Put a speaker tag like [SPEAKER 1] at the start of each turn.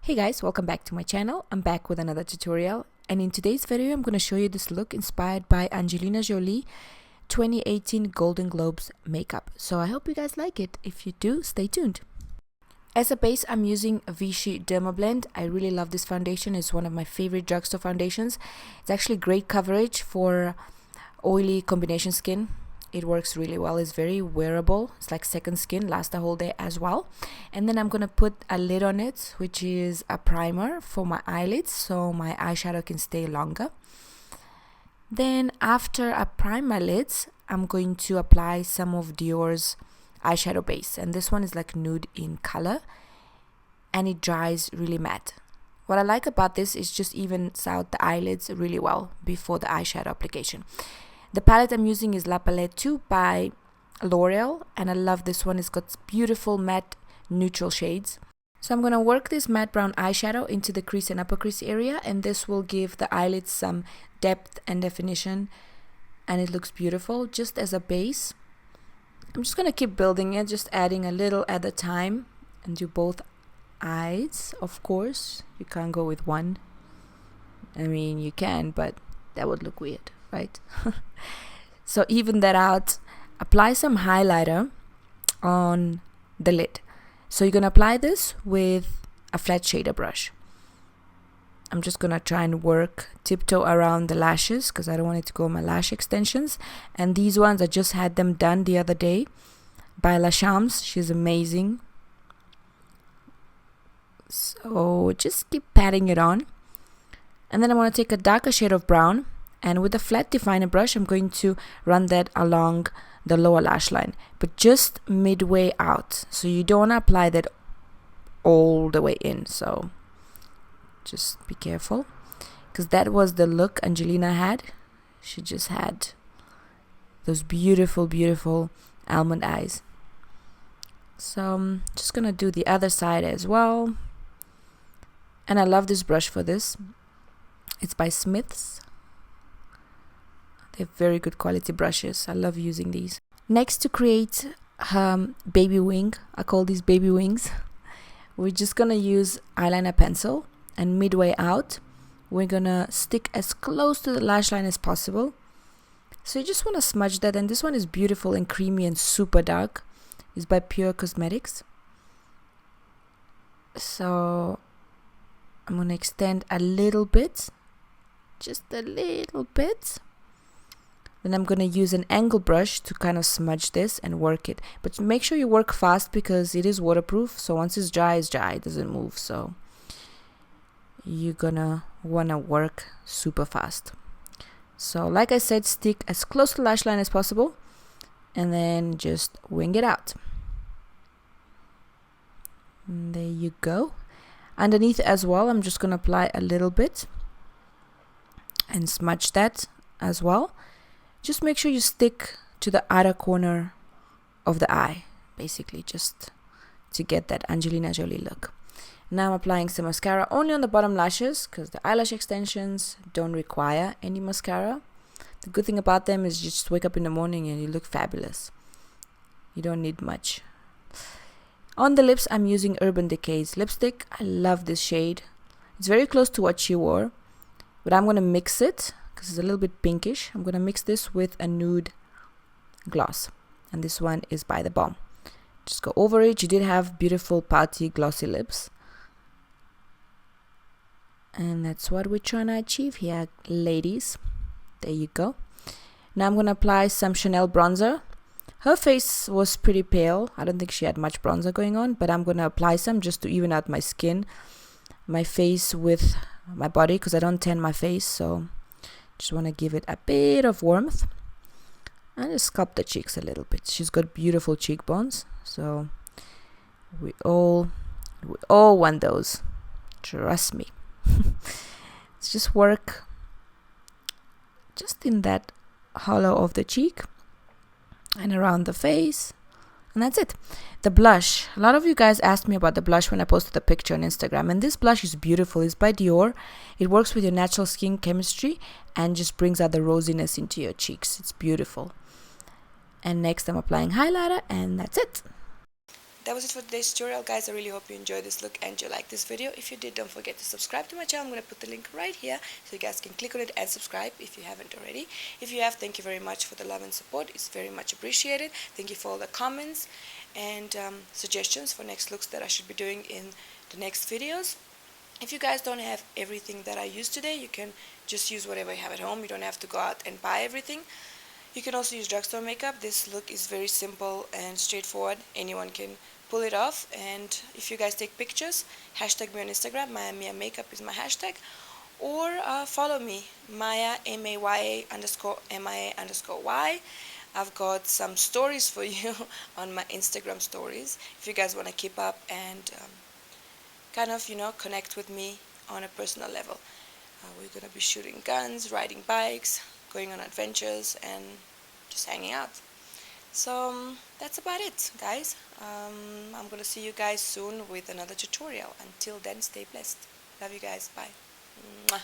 [SPEAKER 1] Hey guys, welcome back to my channel. I'm back with another tutorial, and in today's video I'm going to show you this look inspired by Angelina Jolie 2018 Golden Globes makeup. So I hope you guys like it. If you do, stay tuned. As a base, I'm using Vichy Dermablend. I really love this foundation. It's one of my favorite drugstore foundations. It's actually great coverage for oily combination skin. It works really well. It's very wearable. It's like second skin, lasts the whole day as well. And then I'm gonna put a lid on it, which is a primer for my eyelids, so my eyeshadow can stay longer. Then after I prime my lids, I'm going to apply some of Dior's eyeshadow base, and this one is like nude in color, and it dries really matte. What I like about this is just evens out the eyelids really well before the eyeshadow application. The palette I'm using is La Palette 2 by Loreal, and I love this one. It's got beautiful matte neutral shades. So I'm going to work this matte brown eyeshadow into the crease and upper crease area, and this will give the eyelids some depth and definition, and it looks beautiful just as a base. I'm just going to keep building it, just adding a little at a time, and do both eyes. Of course, you can't go with one. I mean, you can, but that would look weird, right? So even that out, apply some highlighter on the lid. So you're going to apply this with a flat shader brush. I'm just going to try and work tiptoe around the lashes because I don't want it to go on my lash extensions. And these ones, I just had them done the other day by La Shams. She's amazing. So just keep patting it on. And then I want to take a darker shade of brown, and with a flat definer brush, I'm going to run that along the lower lash line, but just midway out. So you don't want to apply that all the way in. So just be careful, because that was the look Angelina had. She just had those beautiful, beautiful almond eyes. So I'm just going to do the other side as well. And I love this brush for this. It's by Smith's. They have very good quality brushes. I love using these. Next, to create baby wing, I call these baby wings, we're just gonna use eyeliner pencil, and midway out we're gonna stick as close to the lash line as possible. So you just want to smudge that, and this one is beautiful and creamy and super dark. It's by Pure Cosmetics. So I'm gonna extend a little bit, just a little bit. Then I'm going to use an angle brush to kind of smudge this and work it. But make sure you work fast because it is waterproof. So once it's dry, it doesn't move. So you're going to want to work super fast. So like I said, stick as close to the lash line as possible, and then just wing it out. And there you go. Underneath as well, I'm just going to apply a little bit and smudge that as well. Just make sure you stick to the outer corner of the eye, basically, just to get that Angelina Jolie look. Now I'm applying some mascara only on the bottom lashes because the eyelash extensions don't require any mascara. The good thing about them is you just wake up in the morning and you look fabulous. You don't need much. On the lips, I'm using Urban Decay's lipstick. I love this shade. It's very close to what she wore, but I'm going to mix it because it's a little bit pinkish. I'm going to mix this with a nude gloss, and this one is by the Balm. Just go over it. You did have beautiful pouty glossy lips, and that's what we're trying to achieve here, ladies. There you go. Now I'm going to apply some Chanel bronzer. Her face was pretty pale. I don't think she had much bronzer going on, but I'm going to apply some just to even out my skin, my face with my body, because I don't tan my face. So just want to give it a bit of warmth and just sculpt the cheeks a little bit. She's got beautiful cheekbones, so we all want those. Trust me. Let's just work just in that hollow of the cheek and around the face, and that's it. The blush. A lot of you guys asked me about the blush when I posted the picture on Instagram, and this blush is beautiful. It's by Dior. It works with your natural skin chemistry and just brings out the rosiness into your cheeks. It's beautiful. And next I'm applying highlighter, and that's it. that was it for today's tutorial, guys. I really hope you enjoyed this look and you liked this video. If you did, don't forget to subscribe to my channel. I'm going to put the link right here so you guys can click on it and subscribe if you haven't already. If you have, thank you very much for the love and support. It's very much appreciated. Thank you for all the comments and suggestions for next looks that I should be doing in the next videos. If you guys don't have everything that I used today, you can just use whatever you have at home. You don't have to go out and buy everything. You can also use drugstore makeup. This look is very simple and straightforward. Anyone can pull it off. And if you guys take pictures, hashtag me on Instagram. Maya Makeup is my hashtag. Or follow me, Maya, MAYA _ MIA_Y. I've got some stories for you on my Instagram stories if you guys want to keep up and kind of, connect with me on a personal level. We're going to be shooting guns, riding bikes, going on adventures, and just hanging out. So that's about it, guys. I'm going to see you guys soon with another tutorial. Until then, stay blessed. Love you guys. Bye. Mwah.